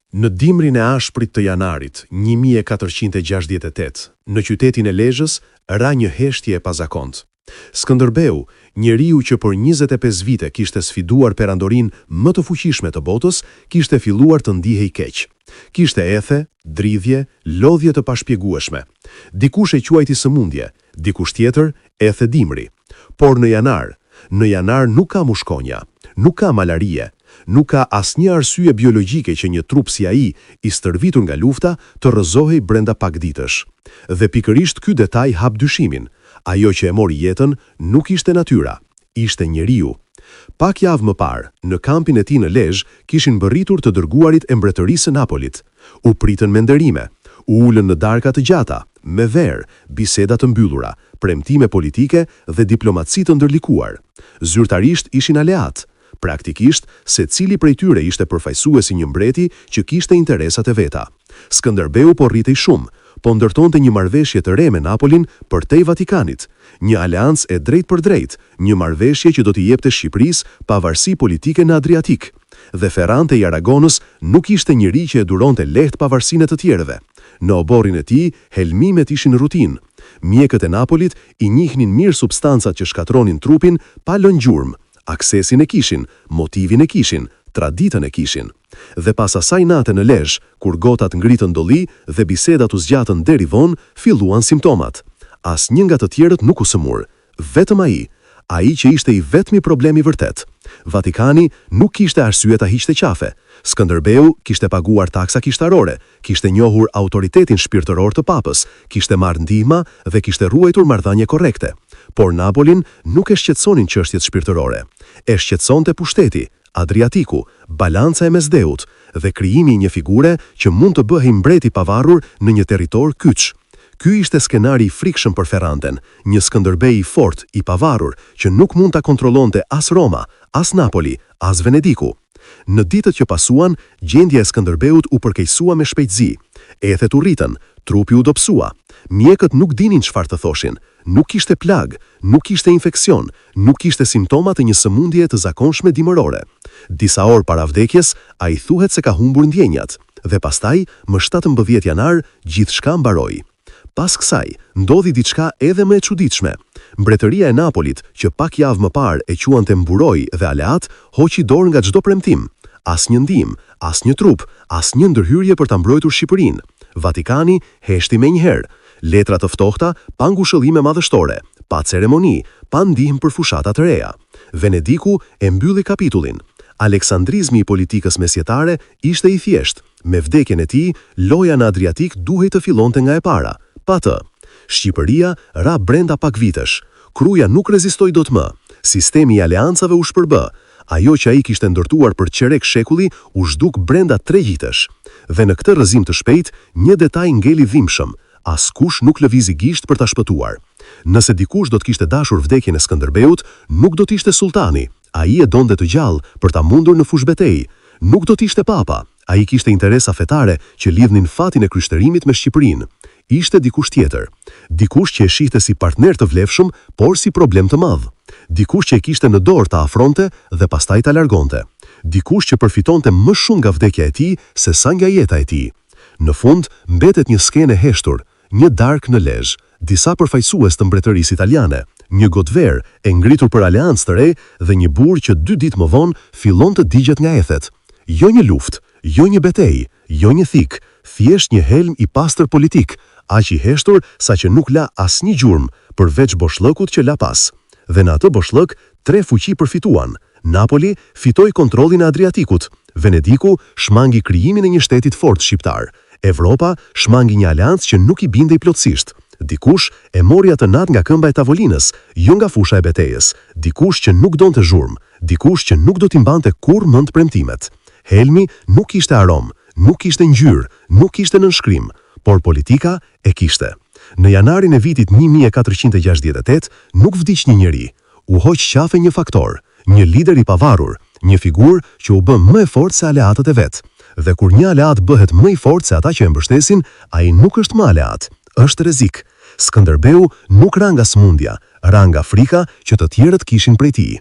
Në dimrin e ashprit të janarit, 1468, në qytetin e Lezhës, ra një heshtje e pazakont. Skënderbeu, njeriu që për 25 vite kishte sfiduar perandorin më të fuqishme të botës, kishte filluar të ndihej keq. Kishte ethe, dridhje, lodhje të pashpjegueshme. Dikush e quajti sëmundje, dikush tjetër ethe dimri. Por në janar nuk ka mushkonja, nuk ka malarie, nuk ka asnjë arsye biologjike që një trup si ai, i stërvitur nga lufta, të rrëzohej brenda pak ditësh. Dhe pikërisht ky detaj hap dyshimin. Ajo që e mori jetën nuk ishte natyra, ishte njeriu. Pak javë më parë, në kampin e tij në Lezhë, kishin bërritur të dërguarit e mbretërisë së Napolit. U pritën me nderime, u ulën në darka të gjata, me verë, biseda të mbyllura, premtime politike dhe diplomaci të ndërlikuar. Zyrtarisht ishin aleat. Praktikisht, secili prej tyre ishte përfaqësuesi një mbreti që kishte interesat e veta. Skënderbeu po rritej shumë, po ndërtonte një marrëveshje të re me Napolin përtej Vatikanit, një aleancë e drejt për drejt, një marrëveshje që do t'i jepte Shqipërisë pavarësi politike në Adriatik. Dhe Ferrante i Aragonës nuk ishte njeri që e duronte lehtë pavarësinë e të tjerëve. Në oborrin e tij, helmimet ishin rutinë. Mjekët e Napolit i njihnin mirë substancat që shkatronin trupin pa lënë gjurmë. Aksesin e kishin, motivin e kishin, traditën e kishin. Dhe pas asaj nate në Lezhë, kur gotat ngritën dolli dhe bisedat u zgjatën deri vonë, filluan simptomat. Asnjë nga të tjerët nuk u sëmur, vetëm ai që ishte i vetmi problemi vërtet. Vatikani nuk kishte arsye ta hiqte qafe. Skënderbeu kishte paguar taksa kishtarore, kishte njohur autoritetin shpirtëror të papës, kishte marrë ndihma dhe kishte ruajtur marrëdhënie korrekte. Por Napolin nuk e shqetësonin çështjet shpirtërore. E shqetësonte pushteti, Adriatiku, balanca e mesdheut dhe krijimi i një figure që mund të bëhej mbreti pavarur në një territor kyç. Ky ishte skenari i frikshëm për Ferranten, një Skënderbej i fortë, i pavarur, që nuk mund ta kontrollonte as Roma, as Napoli, as Venediku. Në ditët që pasuan, gjendja e Skënderbeut u përkeqësua me shpejtësi. Ethet u rritën, trupi u dobësua. Mjekët nuk dinin çfarë të thoshin. Nuk kishte plag, nuk kishte infeksion, nuk kishte simptoma të një sëmundje të zakonshme dimërore. Disa orë para vdekjes, ai thuhet se ka humbur ndjenjat, dhe pastaj, më 17 janar, gjithçka mbaroi. Pas kësaj, ndodhi diçka edhe më e çuditshme. Mbretëria e Napolit, që pak javë më parë e quante mburoj dhe aleat, hoqi dorë nga çdo premtim. Asnjë ndihmë, asnjë trup, asnjë ndërhyrje për ta mbrojtur Shqipërinë. Vatikani heshti menjëherë. Letra të ftohta, pa ngushëllime madhështore, pa ceremoni, pa ndihmë për fushata të reja. Venediku e mbylli kapitullin. Aleksandrizmi i politikës mesjetare ishte i thjeshtë. Me vdekjen e tij, loja në Adriatik duhej të fillonte nga e para. Pa të, Shqipëria ra brenda pak vitesh. Kruja nuk rezistoi dot më. Sistemi i aleancave u shpërbë. Ajo që ai kishte ndërtuar për qerek shekulli u zhduk brenda 3 vitesh. Dhe në këtë rrëzim të shpejt, një detaj ngeli dhimbshëm. Askush nuk lëvizi gisht për ta shpëtuar. Nëse dikush do të kishte dashur vdekjen e Skënderbeut, nuk do të ishte sultani. Ai e donte të gjallë për ta mundur në fush betejë. Nuk do të ishte papa. Ai kishte interesa fetare që lidhnin fatin e kryshtërimit me Shqipërinë. Ishte dikush tjetër. Dikush që e shihte si partner të vlefshëm, por si problem të madh. Dikush që e kishte në dorë ta afronte dhe pastaj ta largonte. Dikush që përfitonte më shumë nga vdekja e tij se sa nga jeta e tij. Në fund, mbetet një skenë e heshtur, një darkë në Lezhë, disa përfaqësues të mbretërisë italiane, një godver e ngritur për aleancë të re dhe një burr që 2 ditë më vonë fillon të digjet nga ethet. Jo një luftë, jo një betejë, jo një thik, thjesht një helm i pastër politik, aq i heshtur sa që nuk la asnjë gjurmë, përveç boshllëkut që la pas. Dhe në atë boshllëk, 3 fuqi përfituan. Napoli fitoi kontrollin e Adriatikut, Venediku shmangi krijimin e një shteti të fortë shqiptar. Evropa shmangi një aleancë që nuk i bindej plotësisht. Dikush e mori atë natë nga këmba e tavolinës, jo nga fusha e betejës. Dikush që nuk donte zhurmë, dikush që nuk do t'i mbante kurrë mend premtimet. Helmi nuk kishte aromë, nuk kishte ngjyrë, nuk kishte nënshkrim, por politika e kishte. Në janarin e vitit 1468 nuk vdiq një njeri. U hoq qafe një faktor, një lider i pavarur, një figurë që u bë më e fortë se aleatët e vet. Dhe kur një aleat bëhet më i fortë se ata që e mbështesin, ai nuk është më aleat, është rrezik. Skënderbeu nuk ra nga sëmundja, ra nga frika që të tjerët kishin prej tij.